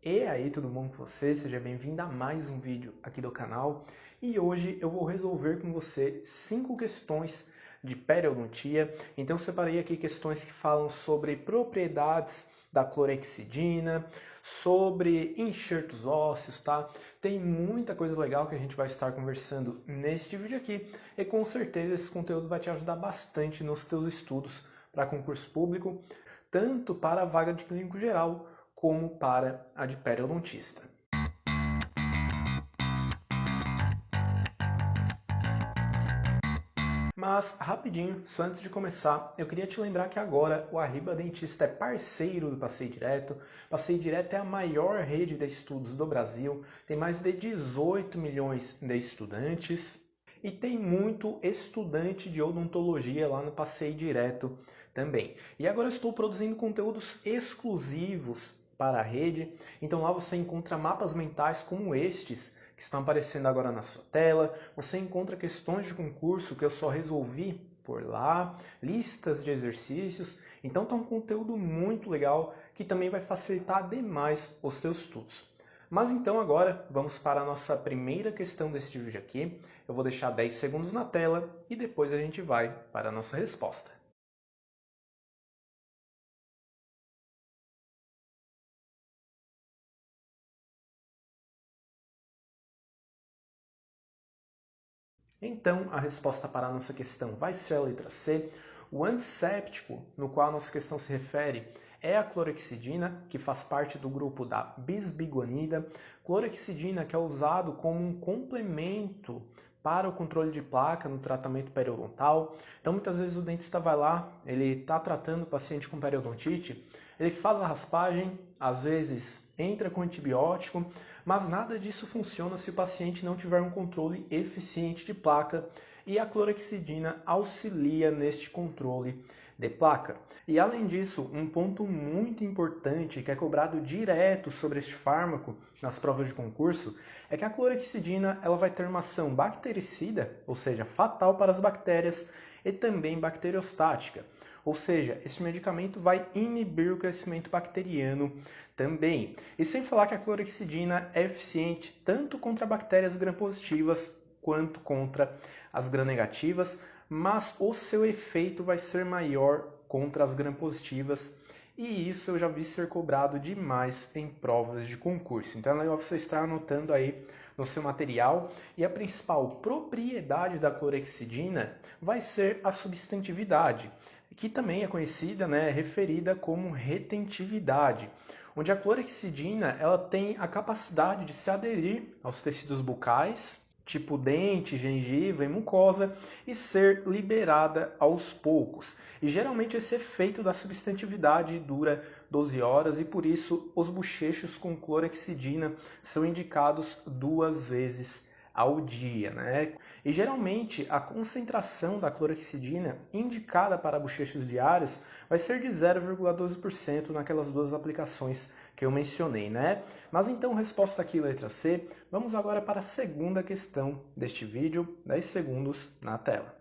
E aí, tudo bom com você? Seja bem-vindo a mais um vídeo aqui do canal. E hoje eu vou resolver com você 5 questões de periodontia. Então eu separei aqui questões que falam sobre propriedades da clorexidina, sobre enxertos ósseos, tá? Tem muita coisa legal que a gente vai estar conversando neste vídeo aqui. E com certeza esse conteúdo vai te ajudar bastante nos teus estudos para concurso público, tanto para a vaga de clínico geral, como para a de periodontista. Mas, rapidinho, só antes de começar, eu queria te lembrar que agora o Arriba Dentista é parceiro do Passei Direto. Passei Direto é a maior rede de estudos do Brasil, tem mais de 18 milhões de estudantes e tem muito estudante de odontologia lá no Passei Direto também. E agora eu estou produzindo conteúdos exclusivos para a rede, então lá você encontra mapas mentais como estes, que estão aparecendo agora na sua tela, você encontra questões de concurso que eu só resolvi por lá, listas de exercícios, então está um conteúdo muito legal que também vai facilitar demais os seus estudos. Mas então agora vamos para a nossa primeira questão deste vídeo aqui, eu vou deixar 10 segundos na tela e depois a gente vai para a nossa resposta. Então, a resposta para a nossa questão vai ser a letra C. O antisséptico, no qual a nossa questão se refere, é a clorexidina, que faz parte do grupo da bisbiguanida. Clorexidina que é usado como um complemento para o controle de placa no tratamento periodontal. Então, muitas vezes o dentista vai lá, ele está tratando o paciente com periodontite, ele faz a raspagem, às vezes entra com antibiótico, mas nada disso funciona se o paciente não tiver um controle eficiente de placa e a clorexidina auxilia neste controle de placa. E além disso, um ponto muito importante que é cobrado direto sobre este fármaco nas provas de concurso é que a clorexidina ela vai ter uma ação bactericida, ou seja, fatal para as bactérias, e também bacteriostática. Ou seja, esse medicamento vai inibir o crescimento bacteriano também. E sem falar que a clorexidina é eficiente tanto contra bactérias gram-positivas quanto contra as gram-negativas, mas o seu efeito vai ser maior contra as gram-positivas, e isso eu já vi ser cobrado demais em provas de concurso. Então é legal você estar anotando aí no seu material. E a principal propriedade da clorexidina vai ser a substantividade, que também é conhecida, referida como retentividade, onde a clorexidina ela tem a capacidade de se aderir aos tecidos bucais, tipo dente, gengiva e mucosa, e ser liberada aos poucos. E geralmente esse efeito da substantividade dura 12 horas e por isso os bochechos com clorexidina são indicados 2 vezes ao dia, E geralmente a concentração da clorexidina indicada para bochechos diários vai ser de 0,12% naquelas 2 aplicações que eu mencionei, Mas então, resposta aqui, letra C. Vamos agora para a segunda questão deste vídeo, 10 segundos na tela.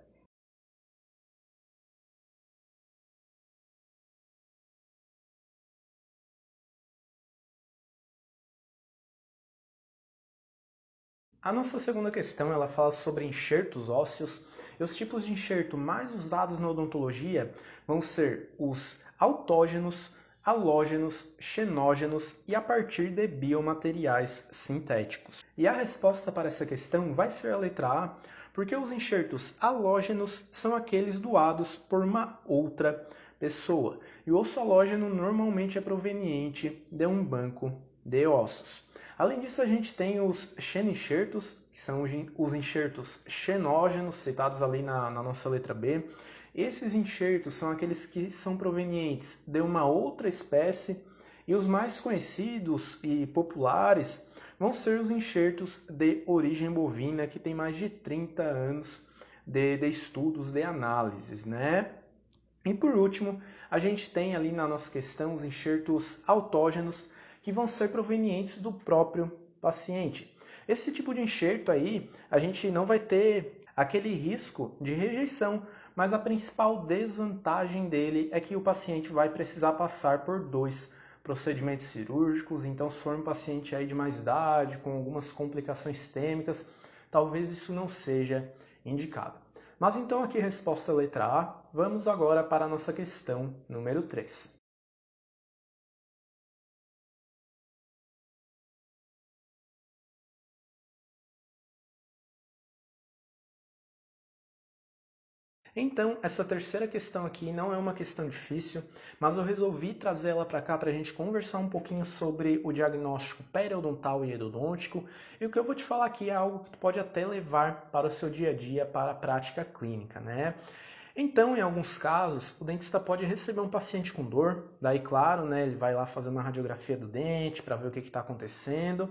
A nossa segunda questão ela fala sobre enxertos ósseos. E os tipos de enxerto mais usados na odontologia vão ser os autógenos, halógenos, xenógenos e a partir de biomateriais sintéticos. E a resposta para essa questão vai ser a letra A, porque os enxertos halógenos são aqueles doados por uma outra pessoa. E o osso halógeno normalmente é proveniente de um banco de ossos. Além disso, a gente tem os xenenxertos, que são os enxertos xenógenos, citados ali na nossa letra B. Esses enxertos são aqueles que são provenientes de uma outra espécie e os mais conhecidos e populares vão ser os enxertos de origem bovina, que tem mais de 30 anos de estudos, de análises, E por último, a gente tem ali na nossa questão os enxertos autógenos, que vão ser provenientes do próprio paciente. Esse tipo de enxerto aí, a gente não vai ter aquele risco de rejeição, mas a principal desvantagem dele é que o paciente vai precisar passar por 2 procedimentos cirúrgicos. Então, se for um paciente aí de mais idade, com algumas complicações sistêmicas, talvez isso não seja indicado. Mas então aqui resposta letra A. Vamos agora para a nossa questão número 3. Então, essa terceira questão aqui não é uma questão difícil, mas eu resolvi trazer ela para cá para a gente conversar um pouquinho sobre o diagnóstico periodontal e endodôntico, e o que eu vou te falar aqui é algo que tu pode até levar para o seu dia a dia, para a prática clínica, né? Então, em alguns casos, o dentista pode receber um paciente com dor, daí, claro, né, ele vai lá fazer uma radiografia do dente para ver o que está acontecendo,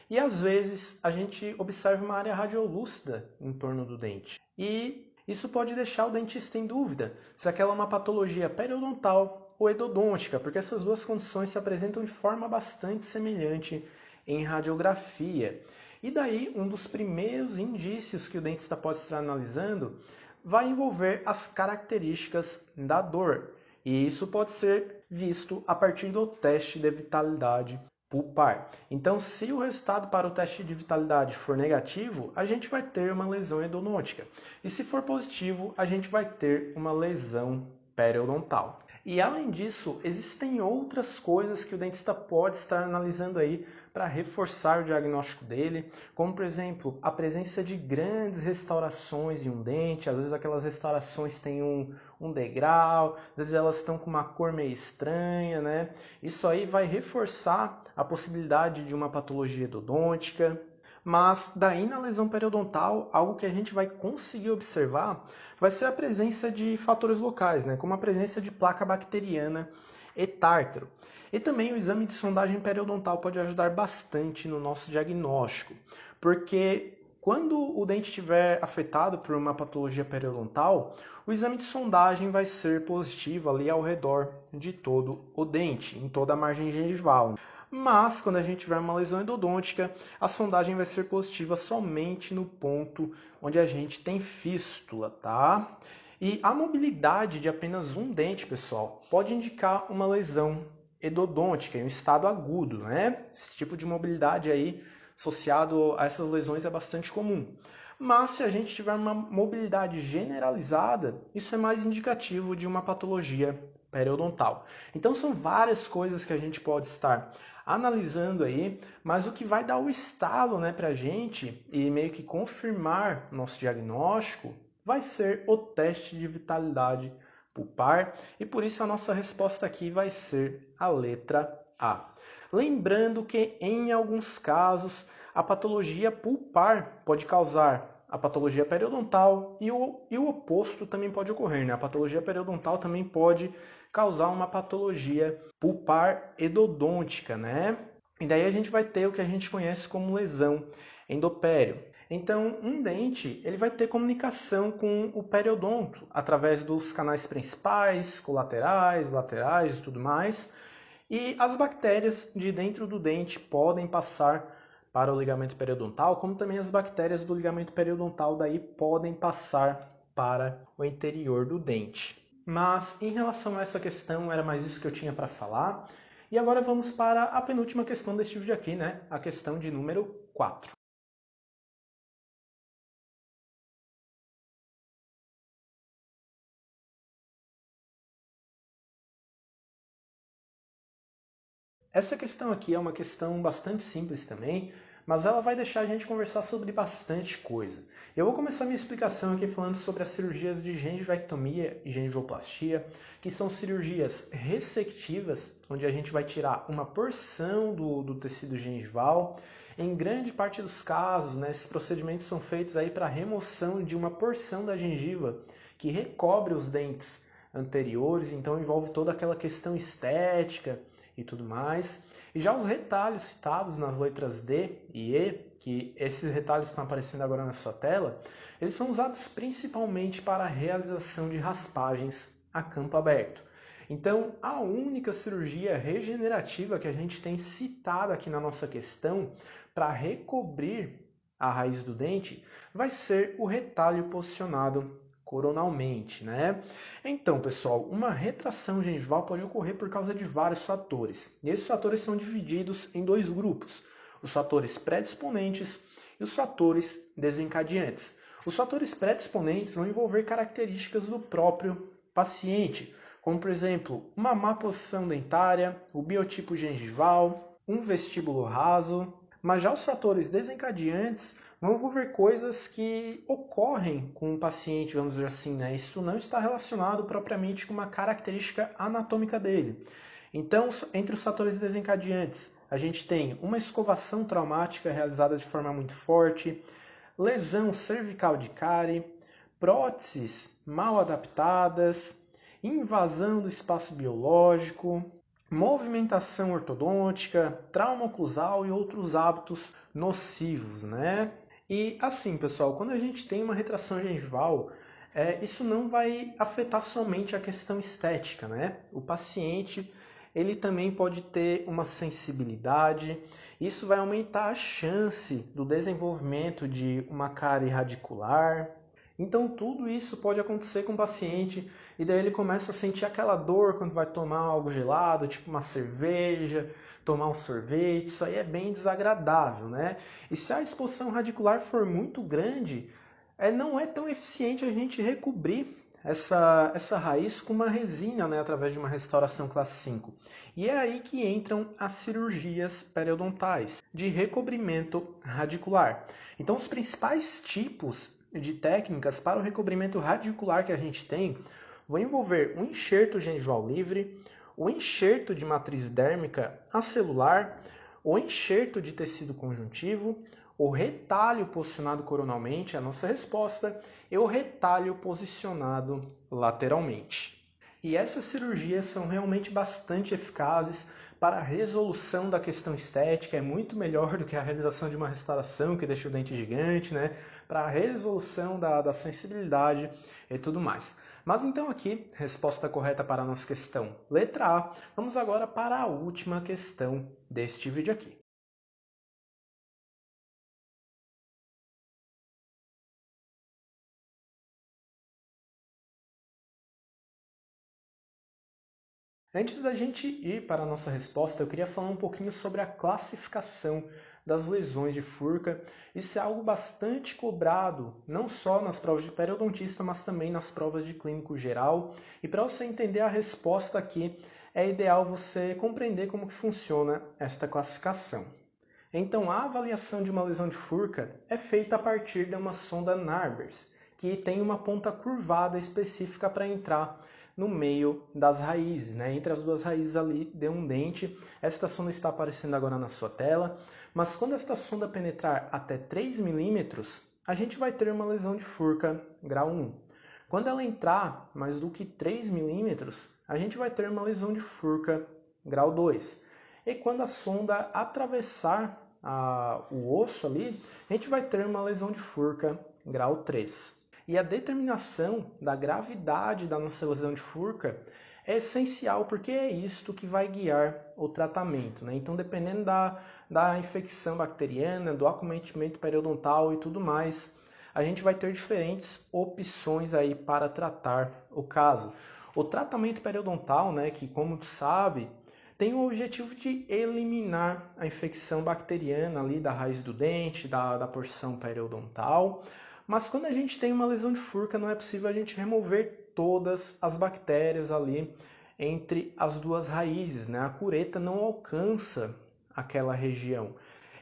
e às vezes a gente observa uma área radiolúcida em torno do dente. E isso pode deixar o dentista em dúvida se aquela é uma patologia periodontal ou endodôntica, porque essas duas condições se apresentam de forma bastante semelhante em radiografia. E daí, um dos primeiros indícios que o dentista pode estar analisando vai envolver as características da dor. E isso pode ser visto a partir do teste de vitalidade pulpar. Então, se o resultado para o teste de vitalidade for negativo, a gente vai ter uma lesão endodôntica. E se for positivo, a gente vai ter uma lesão periodontal. E além disso, existem outras coisas que o dentista pode estar analisando aí para reforçar o diagnóstico dele, como por exemplo, a presença de grandes restaurações em um dente, às vezes aquelas restaurações têm um degrau, às vezes elas estão com uma cor meio estranha, né? Isso aí vai reforçar a possibilidade de uma patologia endodôntica. Mas daí na lesão periodontal, algo que a gente vai conseguir observar vai ser a presença de fatores locais, né? Como a presença de placa bacteriana e tártaro. E também o exame de sondagem periodontal pode ajudar bastante no nosso diagnóstico, porque quando o dente estiver afetado por uma patologia periodontal, o exame de sondagem vai ser positivo ali ao redor de todo o dente, em toda a margem gengival. Mas, quando a gente tiver uma lesão endodôntica, a sondagem vai ser positiva somente no ponto onde a gente tem fístula, tá? E a mobilidade de apenas um dente, pessoal, pode indicar uma lesão endodôntica, em um estado agudo, né? Esse tipo de mobilidade aí, associado a essas lesões, é bastante comum. Mas se a gente tiver uma mobilidade generalizada, isso é mais indicativo de uma patologia periodontal. Então são várias coisas que a gente pode estar analisando aí, mas o que vai dar o estalo, né, pra gente e meio que confirmar nosso diagnóstico vai ser o teste de vitalidade pulpar, e por isso a nossa resposta aqui vai ser a letra A. Lembrando que em alguns casos a patologia pulpar pode causar a patologia periodontal e o oposto também pode ocorrer, né? A patologia periodontal também pode causar uma patologia pulpar endodôntica, né? E daí a gente vai ter o que a gente conhece como lesão endopério. Então, um dente ele vai ter comunicação com o periodonto através dos canais principais, colaterais, laterais e tudo mais. E as bactérias de dentro do dente podem passar para o ligamento periodontal, como também as bactérias do ligamento periodontal daí podem passar para o interior do dente. Mas em relação a essa questão, era mais isso que eu tinha para falar. E agora vamos para a penúltima questão deste vídeo aqui, né? A questão de número 4. Essa questão aqui é uma questão bastante simples também, mas ela vai deixar a gente conversar sobre bastante coisa. Eu vou começar minha explicação aqui falando sobre as cirurgias de gengivectomia e gengivoplastia, que são cirurgias ressectivas, onde a gente vai tirar uma porção do tecido gengival. Em grande parte dos casos, né, esses procedimentos são feitos aí para remoção de uma porção da gengiva que recobre os dentes anteriores, então envolve toda aquela questão estética e tudo mais. E já os retalhos citados nas letras D e E, que esses retalhos estão aparecendo agora na sua tela, eles são usados principalmente para a realização de raspagens a campo aberto. Então, a única cirurgia regenerativa que a gente tem citado aqui na nossa questão para recobrir a raiz do dente vai ser o retalho posicionado coronalmente, né? Então, pessoal, uma retração gengival pode ocorrer por causa de vários fatores. E esses fatores são divididos em dois grupos: os fatores predisponentes e os fatores desencadeantes. Os fatores predisponentes vão envolver características do próprio paciente, como, por exemplo, uma má posição dentária, o biotipo gengival, um vestíbulo raso. Mas já os fatores desencadeantes vão envolver coisas que ocorrem com o paciente, vamos dizer assim, né? Isso não está relacionado propriamente com uma característica anatômica dele. Então, entre os fatores desencadeantes, a gente tem uma escovação traumática realizada de forma muito forte, lesão cervical de cárie, próteses mal adaptadas, invasão do espaço biológico, movimentação ortodôntica, trauma oclusal e outros hábitos nocivos, né? E assim, pessoal, quando a gente tem uma retração gengival, isso não vai afetar somente a questão estética, né? O paciente, ele também pode ter uma sensibilidade, isso vai aumentar a chance do desenvolvimento de uma cárie radicular. Então tudo isso pode acontecer com o paciente e daí ele começa a sentir aquela dor quando vai tomar algo gelado, tipo uma cerveja, tomar um sorvete. Isso aí é bem desagradável, né? E se a exposição radicular for muito grande, não é tão eficiente a gente recobrir essa raiz com uma resina, né, através de uma restauração classe 5. E é aí que entram as cirurgias periodontais de recobrimento radicular. Então, os principais tipos de técnicas para o recobrimento radicular que a gente tem vão envolver o enxerto gengival livre, o enxerto de matriz dérmica acelular, o enxerto de tecido conjuntivo, o retalho posicionado coronalmente, a nossa resposta, e o retalho posicionado lateralmente. E essas cirurgias são realmente bastante eficazes para a resolução da questão estética, é muito melhor do que a realização de uma restauração que deixa o dente gigante, né? Para a resolução da sensibilidade e tudo mais. Mas então aqui, resposta correta para a nossa questão letra A. Vamos agora para a última questão deste vídeo aqui. Antes da gente ir para a nossa resposta, eu queria falar um pouquinho sobre a classificação das lesões de furca. Isso é algo bastante cobrado, não só nas provas de periodontista, mas também nas provas de clínico geral. E para você entender a resposta aqui, é ideal você compreender como que funciona esta classificação. Então, a avaliação de uma lesão de furca é feita a partir de uma sonda Narbers, que tem uma ponta curvada específica para entrar no meio das raízes, né? Entre as duas raízes ali de um dente. Esta sonda está aparecendo agora na sua tela, mas quando esta sonda penetrar até 3 milímetros, a gente vai ter uma lesão de furca grau 1. Quando ela entrar mais do que 3 milímetros, a gente vai ter uma lesão de furca grau 2. E quando a sonda atravessar o osso ali, a gente vai ter uma lesão de furca grau 3. E a determinação da gravidade da nossa lesão de furca é essencial, porque é isto que vai guiar o tratamento, né? Então, dependendo da infecção bacteriana, do acometimento periodontal e tudo mais, a gente vai ter diferentes opções aí para tratar o caso. O tratamento periodontal, né, que como tu sabe, tem o objetivo de eliminar a infecção bacteriana ali da raiz do dente, da porção periodontal. Mas quando a gente tem uma lesão de furca, não é possível a gente remover todas as bactérias ali entre as duas raízes, né? A cureta não alcança aquela região.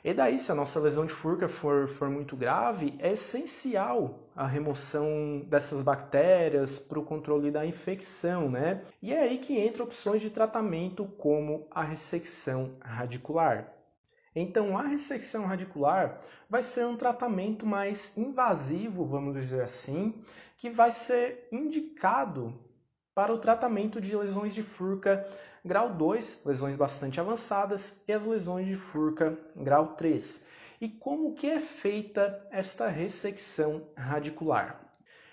E daí, se a nossa lesão de furca for muito grave, é essencial a remoção dessas bactérias para o controle da infecção, né? E é aí que entra opções de tratamento como a ressecção radicular. Então, a ressecção radicular vai ser um tratamento mais invasivo, vamos dizer assim, que vai ser indicado para o tratamento de lesões de furca grau 2, lesões bastante avançadas, e as lesões de furca grau 3. E como que é feita esta ressecção radicular?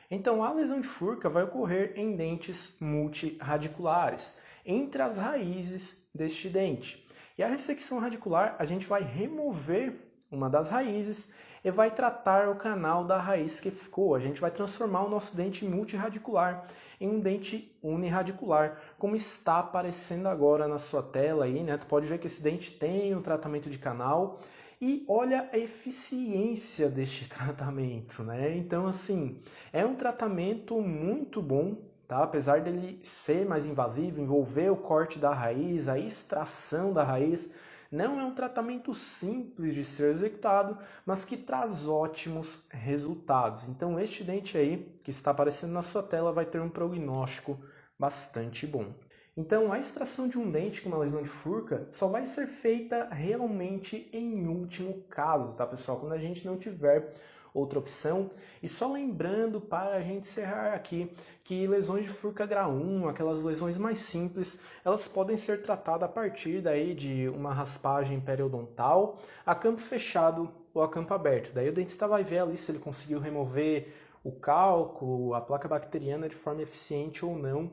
Então, a lesão de furca vai ocorrer em dentes multirradiculares, entre as raízes deste dente. E a ressecção radicular, a gente vai remover uma das raízes, e vai tratar o canal da raiz que ficou. A gente vai transformar o nosso dente multiradicular em um dente uniradicular, como está aparecendo agora na sua tela aí, né? Tu pode ver que esse dente tem um tratamento de canal e olha a eficiência deste tratamento, né? Então, assim, é um tratamento muito bom, tá? Apesar dele ser mais invasivo, envolver o corte da raiz, a extração da raiz, não é um tratamento simples de ser executado, mas que traz ótimos resultados. Então, este dente aí, que está aparecendo na sua tela, vai ter um prognóstico bastante bom. Então, a extração de um dente com uma lesão de furca só vai ser feita realmente em último caso, tá, pessoal? Quando a gente não tiver outra opção. E só lembrando, para a gente encerrar aqui, que lesões de furca grau 1, aquelas lesões mais simples, elas podem ser tratadas a partir daí de uma raspagem periodontal a campo fechado ou a campo aberto. Daí o dentista vai ver ali se ele conseguiu remover o cálculo, a placa bacteriana de forma eficiente ou não.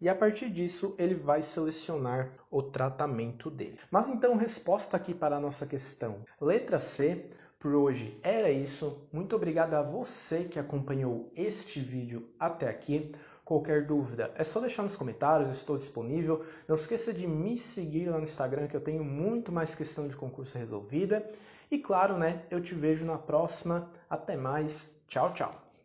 E a partir disso, ele vai selecionar o tratamento dele. Mas então, resposta aqui para a nossa questão. Letra C, por hoje era isso. Muito obrigado a você que acompanhou este vídeo até aqui. Qualquer dúvida é só deixar nos comentários, eu estou disponível. Não esqueça de me seguir lá no Instagram, que eu tenho muito mais questão de concurso resolvida. E claro, né, eu te vejo na próxima. Até mais. Tchau, tchau.